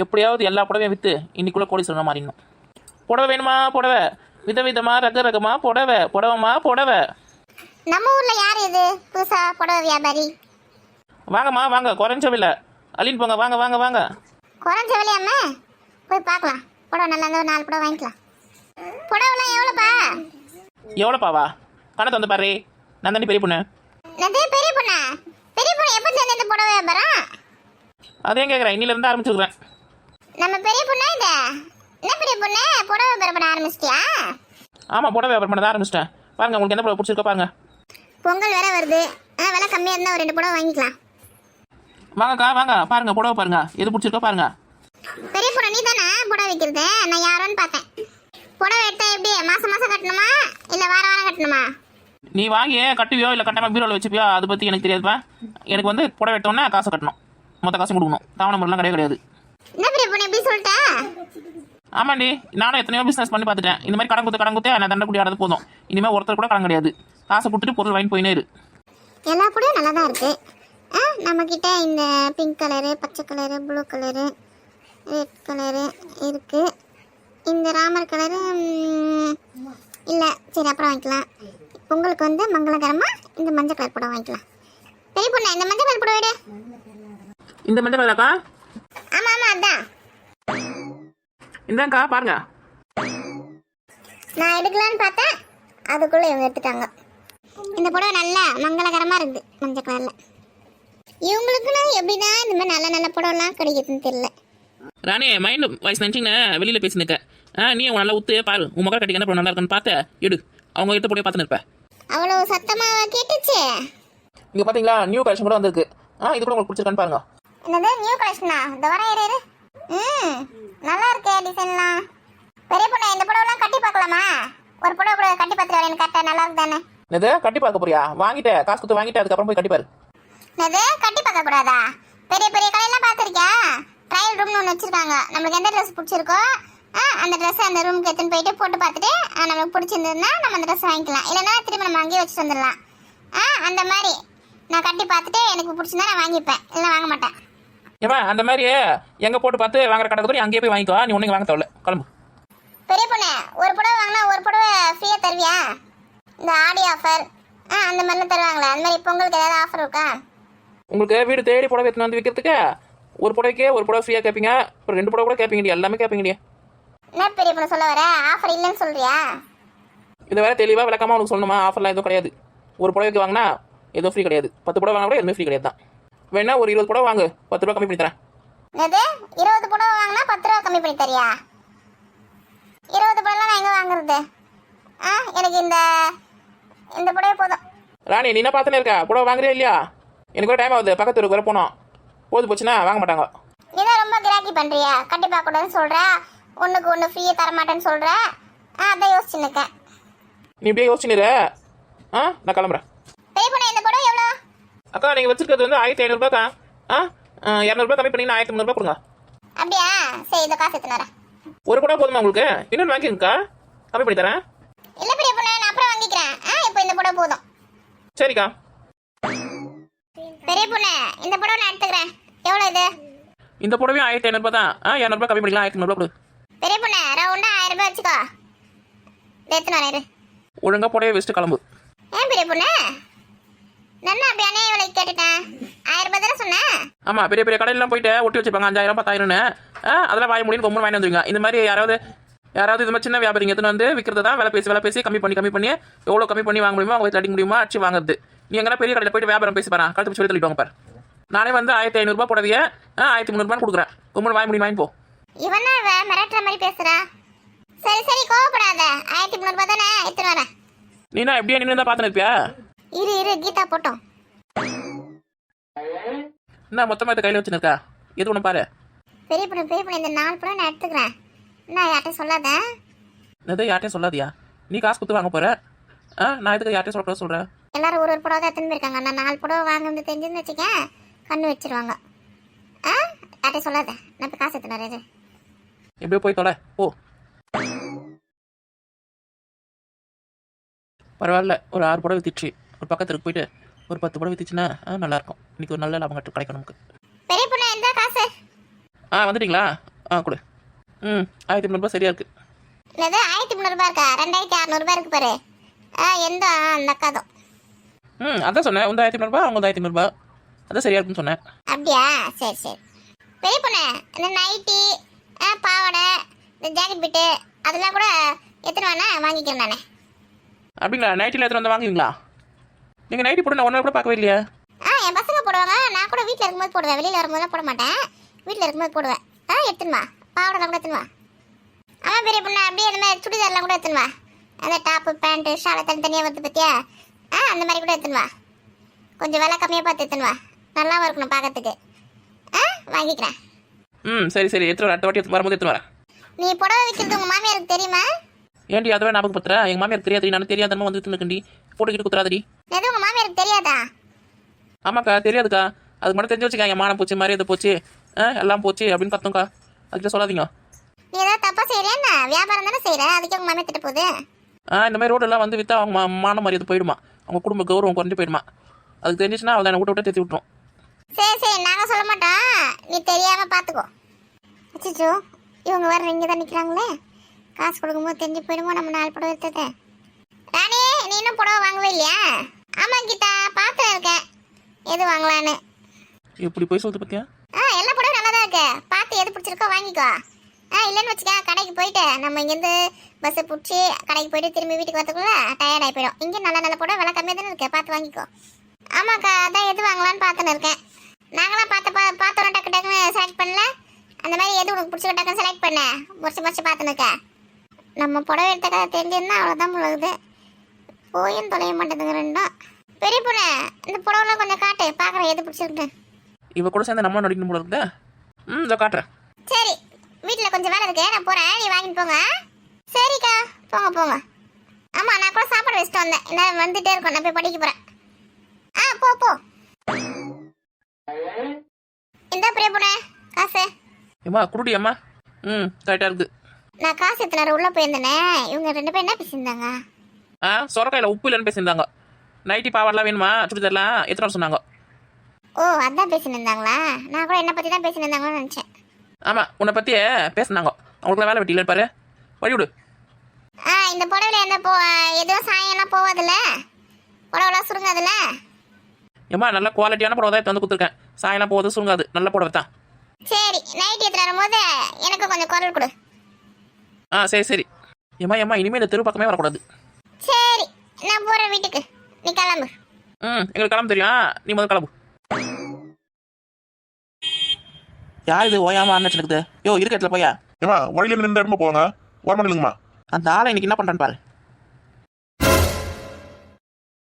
எப்படியாவது எல்லா புடவையும் விற்று இன்னைக்குள்ளே கோடீஸ்வரனா மாறிடணும். புடவை வேணுமா புடவை, விதவிதமா ரக ரகமா புடவை, புடவைமா புடவை. நம்ம ஊர்ல யார் இது புதுசா புடவை வியாபாரி? வாங்கம்மா வாங்க, குறைஞ்ச விலை அள்ளின்னு போங்க, வாங்க வாங்க வாங்க. குறைஞ்ச விலையாம போய் பார்க்கலாம். புடவை நல்லா இருந்தா ஒரு 4 புடவை வாங்கிக்கலாம். புடவைலாம் எவ்வளோப்பா? எவ்வளோப்பாவா? கணக்கு வந்து பாரு, நான் தாண்டி பெரிய பொண்ணு. அது பெரிய பொண்ணா? பெரிய பொண்ணு எப்போ சேர்ந்து இந்த புடவை வியாபாரம்? அதையும் கேட்குறேன், இன்னிலேருந்து ஆரம்பிச்சுக்கிறேன். நம்ம பெரிய பொண்ணா இது? என்ன பெரிய பொண்ணு, புடவை வியாபாரம் பண்ண ஆரம்பிச்சிட்டியா? ஆமாம், புடவை வியாபாரம் பண்ண தான் ஆரம்பிச்சிட்டேன். பாருங்க, உங்களுக்கு எந்த புடவை பிடிச்சிருக்கோ பாருங்க. பொங்கல் வேற வருது, விலை கம்மியாக இருந்தால் ஒரு 2 புடவை வாங்கிக்கலாம். வாங்கக்கா வாங்க, பாருங்க புடவை பாருங்க, எது பிடிச்சிருக்கோ பாருங்க. பெரிய பொண்ணு நீ தானே புடவை வைக்கிறது? நான் யாரோன்னு பார்த்தேன். புடவை எடுத்தா எப்படி, மாசம் மாசம் கட்டணுமா இல்லை வாரம் வாரம் கட்டணுமா? நீ வாங்கி கட்டுவியோ இல்லை கட்டாமல் பீரோவில் வச்சுப்பியோ அதை பற்றி எனக்கு தெரியாதுப்பா. எனக்கு வந்து புடவை எடுத்தோன்னே காசு கட்டணும், மொத்த காசு கொடுக்கணும். தவணை முறைலாம் கிடையாது. என்ன பெரிய பொண்ணு எப்படி சொல்லிட்ட? ஆமாண்டி, நானும் எத்தனையோ பிஸ்னஸ் பண்ணி பார்த்துட்டேன். இந்த மாதிரி கடன் குத்து நான் தண்டை கூடி ஆடுறது போதும். இனிமேல் ஒருத்தர் கூட கடன் கிடையாது. காசை கொடுத்துட்டு பொருள் வாங்கி போயினே இரு. எல்லா புடவையும் நல்லா தான் இருக்கு. நம்மக்கிட்ட இந்த பிங்க் கலரு, பச்சை colour, blue colour, red colour இருக்கு. இந்த ராமர் கலரு இல்லை, சரி அப்புறம் வாங்கிக்கலாம். உங்களுக்கு வந்து மங்களகரமாக இந்த மஞ்சள் கலர் புடவை வாங்கிக்கலாம். பெரிய பொண்ணு இந்த மஞ்சள் கலர் புடவை விடு. இந்த மஞ்சள் கலராக்கா? ஆமாம் ஆமாம் அதான். இந்தாக்கா பாருங்க. நான் எடுக்கலான்னு பார்த்தேன், அதுக்குள்ளே இவங்க எடுத்துட்டாங்க. இந்த புடவை நல்லா மங்களகரமாக இருக்குது மஞ்சள் கலரில். இவங்களுக்குன்னு எப்படிதான் இந்த மாதிரி நல்ல நல்ல புடவைலாம் கிடைக்குதுன்னு தெரியல. ராணி, மைண்ட் வாய்ஸ் நினச்சிங்கண்ணே வெளியில் பேசினுக்க. நீ உங்க நல்லா ஊத்து பாரு, உன் மகள் கட்டிக்க என்ன நல்லா இருக்குன்னு பார்த்து எடு. அவங்க கிட்ட போய் பார்த்துன்னு இருப்பேன். அவ்வளோ சத்தமாக கேட்டுச்சு. இங்கே பார்த்தீங்களா, நியூ கலெக்ஷன் கூட வந்திருக்கு. இது கூட உங்களுக்கு பிடிச்சிருக்கான்னு பாருங்க. என்னது நியூ கலெக்ஷனா? இந்த வர இரு. நல்லா இருக்கே டிசைன்லாம். பெரிய பொண்ணு இந்த புடவைலாம் கட்டி பார்க்கலாமா? ஒரு புடவை கூட கட்டி பார்த்துட்டு வரேன், கட்ட நல்லா இருக்கு தானே? என்னது கட்டி பார்க்க போறியா? வாங்கிட்டு காசு கொடுத்து வாங்கிட்டு அதுக்கப்புறம் போய் கட்டிப்பாரு. என்னது கட்டி பார்க்க கூடாதா? பெரிய பெரிய கடையெல்லாம் பார்த்துருக்கியா? ட்ரையல் ரூம்னு ஒன்று வச்சிருக்காங்க. நம்மளுக்கு எந்த ட்ரெஸ் பிடிச்சிருக்கோ அந்த ட்ரெஸ் அந்த ரூமுக்கு எடுத்துன்னு போயிட்டு போட்டு பார்த்துட்டு நம்மளுக்கு பிடிச்சிருந்ததுன்னா நம்ம அந்த ட்ரெஸ் வாங்கிக்கலாம். இல்லைன்னா திரும்ப நம்ம அங்கேயே வச்சுட்டு வந்துடலாம். அந்த மாதிரி நான் கட்டி பார்த்துட்டு எனக்கு பிடிச்சிருந்தா நான் வாங்கிப்பேன், இல்லைன்னா வாங்க மாட்டேன். ஏமா அந்த மாதிரி எங்கே போட்டு பார்த்து வாங்குற கடை கூட அங்கேயே போய் வாங்கிக்கோ. நீ ஒன்றும் வாங்க தேவையில்ல, கிளம்பு. பெரிய பொண்ணு ஒரு புடவை வாங்கினா ஒரு புடவை ஃப்ரீயாக தருவியா? இந்த ஆடி ஆஃபர் அந்த மாதிரிலாம் தருவாங்களே, அந்த மாதிரி பொங்கலுக்கு ஏதாவது ஆஃபர் இருக்கா? உங்களுக்கு வீடு தேடி புடவை எடுத்துன்னு வந்து விற்கிறதுக்கு ஒரு புடவைக்கே ஒரு புடவை ஃப்ரீயாக கேட்பீங்க, ஒரு 2 புடவை கூட கேட்பீங்க, எல்லாமே கேட்பீங்க. என்ன பெரிய பொண்ணு சொல்ல வர? ஆஃபர் இல்லைன்னு சொல்றியா? இதை வேற தெளிவாக விளக்காமல் உனக்கு சொல்லணுமா? ஆஃபர்லாம் எதுவும் கிடையாது. ஒரு புடவைக்கு வாங்கினா எதுவும் ஃப்ரீ கிடையாது. 10 புடவை வாங்கினா கூட எதுவுமே ஃப்ரீ கிடையாது தான். வேணா ஒரு 20 புடவை வாங்கு, 10 ரூபா கம்மி பண்ணி தரேன். என்னது 20 புடவை வாங்கினா 10 ரூபா கம்மி பண்ணி தரியா? 20 புடவைலாம் நான் எங்கே வாங்குறது? எனக்கு இந்த புடவை போதும். ராணி, நீ என்ன பார்த்துன்னு இருக்க? புடவை வாங்குறியா இல்லையா? எனக்கு கூட டைம் ஆகுது, பக்கத்து ஊருக்கு வர போனோம். போது போச்சுன்னா வாங்க மாட்டாங்க. இதான் ரொம்ப கிராக்கி பண்ணுறியா? கட்டி பார்க்க கூடாதுன்னு சொல்கிற, ஒன்றுக்கு ஒன்று ஃப்ரீயாக தரமாட்டேன்னு சொல்கிற. அதான் யோசிச்சுன்னு இருக்கேன். நீ இப்படியே யோசிச்சுன்னு நான் கிளம்புறேன். பெரிய பொண்ணு இந்த புடவை எவ்வளோ? அக்கா, நீங்கள் வச்சிருக்கிறது வந்து 1500 200 கம்மி பண்ணி 1300 கொடுங்க. அப்படியா? சரி, இந்த காசு எடுத்துன்னு வரேன். ஒரு புடவை போதுமா உங்களுக்கு? இன்னொன்று வாங்கிக்கா, கம்மி பண்ணி தரேன். இல்லை பெரிய பொண்ணு, நான் அப்புறம் வாங்கிக்கிறேன். இப்போ இந்த புடவை போதும். சரிக்கா. பெரிய பொண்ணு இந்த புடவை நான் எடுத்துக்கிறேன். எவ்வளோ இது? இந்த புடவையும் 1500 தான். 200 கம்மி பண்ணிக்கலாம், 1300 கொடு. பெரிய பொண்ணு ரவுண்டா 1000 ரூபாய் வச்சுக்கோ. எடுத்துன்னு வரேன். ஒழுங்கா புடவை வச்சுட்டு கிளம்பு. ஏன் பெரிய பொண்ணு நல்லா அப்படி அணைய விலைக்கு கேட்டுட்டேன்? 1000 ரூபாய் தானே சொன்னேன். ஆமா, பெரிய பெரிய கடையிலாம் போயிட்டு ஒட்டி வச்சுப்பாங்க 5000 10,000ன்னு. அதெல்லாம் வாய முடியும் ரொம்ப வாங்கி வந்துருங்க. இந்த மாதிரி யாராவது இது மாதிரி சின்ன வியாபாரிங்க எடுத்துன்னு வந்து விற்கிறது தான் விலை பேசி கம்மி பண்ணி எவ்வளோ கம்மி பண்ணி வாங்க முடியுமோ அவங்க அடிக்க முடியுமா அடிச்சு வாங்குறது. நீ எங்கன்னா பெரிய கடையில் போயிட்டு வியாபாரம் பேசி பாரு, கழுத்து சொல்லி தள்ளிட்டு வாங்க பாரு. நானே வந்து 1500 ரூபாய் புடவைய 1300 ரூபான்னு கொடுக்குறேன். ரொம்ப வாங்க முடியும் வாங்கிப்போ. இவனா மிரட்டுற மாதிரி பேசுறா. சரி கோவப்படாத. 1300 ரூபாய் தானே, எடுத்துன்னு வரேன். நீனா எப்படியா நின்று தான் பார்த்துன்னு இருப்பியா? இரு கீதா போட்டோம். என்ன மொத்தமாக இதை கையில் வச்சுன்னு இருக்கா? எது ஒன்று பாரு. பெரிய பொண்ணு இந்த 4 புடவை நான் எடுத்துக்கிறேன். நான் யார்ட்டையும் சொல்லாத. எதை யார்ட்டையும் சொல்லாதியா? நீ காசு கொடுத்து வாங்க போற. நான் இதுக்கு யார்ட்டையும் சொல்கிறேன். எல்லாரும் ஒரு புடவை தான் எடுத்துன்னு போயிருக்காங்க. நான் 4 புடவை வாங்குறது தெரிஞ்சுன்னு வச்சுக்கேன், கண்ணு வச்சிருவாங்க. யார்ட்டையும் சொல்லாத. நான் இப்போ காசு எடுத்துன்னு வரேன். எப்படியோ போய் தொலை ஓ. பரவாயில்ல, ஒரு 6 புடவை வித்துச்சு. ஒரு பக்கத்துக்கு போயிட்டு ஒரு 10 புடவை வித்துச்சுன்னா நல்லாயிருக்கும். இன்னைக்கு ஒரு நல்ல லாபம் கிடைக்கும் நமக்கு. பெரிய பொண்ணு எந்த காசு? வந்துட்டீங்களா? கொடு. 1300 சரியா இருக்கு. என்னது 1300 இருக்கா? 2600 இருக்கு பாரு. எந்த அந்த அக்காதும். அதான் சொன்னேன். உந்த 1300, அவங்க 1300. அதான் சரியா இருக்குன்னு சொன்னேன். அப்படியா? சரி சரி. பெரிய பொண்ணு, இந்த நைட்டி, பாவாடை, இந்த ஜாக்கெட் பிட்டு அதெல்லாம் கூட எத்தனை வேணா வாங்கிக்கிறேன் நானே. அப்படிங்களா? நைட்டில் எடுத்துகிட்டு வந்து வாங்குவீங்களா? நீங்கள் நைட்டி போட்டு நான் ஒன்றா கூட பார்க்கவே இல்லையா? என் பசங்க போடுவாங்க. நான் கூட வீட்டில் இருக்கும்போது போடுவேன். வெளியில் வரும்போதெல்லாம் போட மாட்டேன். வீட்டில் இருக்கும்போது போடுவேன். எடுத்துனுவா. பாவாடைலாம் கூட எடுத்துனுவா. ஆமாம் பெரிய பொண்ணு, அப்படியே இந்த மாதிரி சுடிதார்லாம் கூட எடுத்துனுவா. அந்த டாப்பு பேண்ட்டு ஷாலை தனித்தனியாக வருது பார்த்தியா? அந்த மாதிரி கூட எடுத்துனுவா. கொஞ்சம் விலை கம்மியாக பார்த்து எடுத்துனுவா. நல்லாவும் இருக்கணும் பார்க்கறதுக்கு. வாங்கிக்கிறேன். சரி சரி, எடுத்துகிட்டு வரேன். அடுத்த வாட்டி வரும்போது எடுத்துகிட்டு வரேன். நீ புடவை விற்கிறது உங்கள் மாமியாருக்கு தெரியுமா? ஏன்டி அதுவே ஞாபகப்படுத்துறேன். எங்கள் மாமியாருக்கு தெரியாது. நான் தெரியாதனமா வந்து தின்னுக்கண்டி போட்டுக்கிட்டு குத்துறாதடி. எது உங்கள் மாமியாருக்கு தெரியாதா? ஆமாக்கா தெரியாதுக்கா. அதுக்கு மட்டும் தெரிஞ்சு வச்சுக்கா. என் மானம் போச்சு, மரியாதை போச்சு, எல்லாம் போச்சு அப்படின்னு கத்தோங்க்கா. அதுக்கிட்ட சொல்லாதீங்க. நீ ஏதாவது தப்பா செய்யறியா? வியாபாரம் தானே செய்யற, அதுக்கு உங்க மாமியா திட்ட போகுது. இந்த மாதிரி ரோடெல்லாம் வந்து விற்றா அவங்க மான மரியாதை போயிடுமா, அவங்க குடும்ப கௌரவம் குறைஞ்சு போயிடுமா. அதுக்கு தெரிஞ்சிச்சுன்னா அவள் என்னை விட்டு தேத்தி விட்டுரும். சரி சரி, நாங்க சொல்ல மாட்டோம், நீ தெரியாம பாத்துக்கோ. அச்சோ, இவங்க வேற இங்கே தான் நிற்கிறாங்களே. காசு கொடுக்கும்போது தெரிஞ்சு போயிடுமோ நம்ம 4 புடவை எடுத்தது. ராணி, நீ இன்னும் புடவை வாங்கவே இல்லையா? ஆமா கீதா, பார்த்துட்டு இருக்கேன் எது வாங்கலான்னு. எப்படி போய் சொல்லுது பார்த்தியா? எல்லா புடவை நல்லா தான் இருக்கு. பார்த்து எது பிடிச்சிருக்கோ வாங்கிக்கோ. இல்லைன்னு வச்சுக்க, கடைக்கு போயிட்டு நம்ம இங்கேருந்து பஸ்ஸை பிடிச்சி கடைக்கு போயிட்டு திரும்பி வீட்டுக்கு வரதுக்குள்ள டயர்ட் ஆகி போயிடும். இங்கே நல்ல நல்ல புடவை விலை கம்மியாக தானே இருக்கு, பார்த்து வாங்கிக்கோ. ஆமாக்கா, அதான் எது வாங்கலான்னு பார்த்துன்னு இருக்கேன். நாங்களாம் பார்த்தோம் டக்கு டக்குன்னு செலக்ட் பண்ணல. அந்த மாதிரி எது உனக்கு பிடிச்ச டக்குன்னு செலக்ட் பண்ண முடிச்சு பார்த்துன்னு இருக்க. நம்ம புடவை எடுத்த கதை தெரிஞ்சிருந்தா அவ்வளோதான் முழுகுது. போயும் தொலைய மாட்டேதுங்க ரெண்டும். பெரிய பொண்ணு, இந்த புடவைலாம் கொஞ்சம் காட்டு, பார்க்குறேன் எது பிடிச்சிருக்கு. இவ கூட சேர்ந்து நம்ம நடிக்கணும் போல இருக்குதா? இதை காட்டுறேன். சரி, வீட்டில் கொஞ்சம் வேலை இருக்கு, நான் போகிறேன், நீ வாங்கிட்டு போங்க. சரிக்கா, போங்க போங்க. ஆமாம், நான் கூட சாப்பாடு வச்சுட்டு வந்தேன். என்ன வந்துட்டே இருக்கோம், நான் போய் படிக்க போகிறேன். போ போ. இந்த பெரிய பொண்ணு காசு. ஏம்மா குருடி அம்மா. கரெக்டாக இருக்குது. நான் காசு எத்தனை நேரம் உள்ளே போயிருந்தேனே. இவங்க 2 பேரும் என்ன பேசியிருந்தாங்க? சொரக்காயில் உப்பு இல்லைன்னு பேசியிருந்தாங்க. நைட்டி பாவாடெலாம் வேணுமா, சுடிதார்லாம் எத்தனை வர சொன்னாங்க. ஓ, அதான் பேசின்னு இருந்தாங்களா? நான் கூட என்னை பற்றி தான் பேசின்னு இருந்தாங்கன்னு நினச்சேன். ஆமாம், உன்னை பற்றியே பேசினாங்க. அவங்களுக்குலாம் வேலை வெட்டி இல்லைன்னு பாரு, வழி விடு. இந்த புடவைல எதுவும் சாயம்லாம் போவாதுல்ல? புடவைலாம் சுருங்காதுல்ல? ஏம்மா நல்ல குவாலிட்டியான புடவை தான் எடுத்து வந்து கொடுத்துருக்கேன். சாயம்லாம் போகுது, சுருங்காது, நல்ல புடவை தான். சரி, நைட் எடுத்துட்டு வரும்போது எனக்கு கொஞ்சம் குரல் கொடு. சரி சரி. ஏம்மா இனிமேல் இந்த தெரு பக்கமே வரக்கூடாது. சரி, நான் போகிறேன் வீட்டுக்கு, நீ கிளம்பு. எங்களுக்கு கிளம்பு தெரியும், நீ முதல் கிளம்பு. யார் இது ஓயாம அண்ணன் இருக்குது? யோ இருக்க இடத்துல போயா. ஏமா வழியில நின்று இடமா போவாங்க, வரமா நில்லுங்கம்மா. அந்த ஆளை இன்னைக்கு என்ன பண்றான்னு பாரு.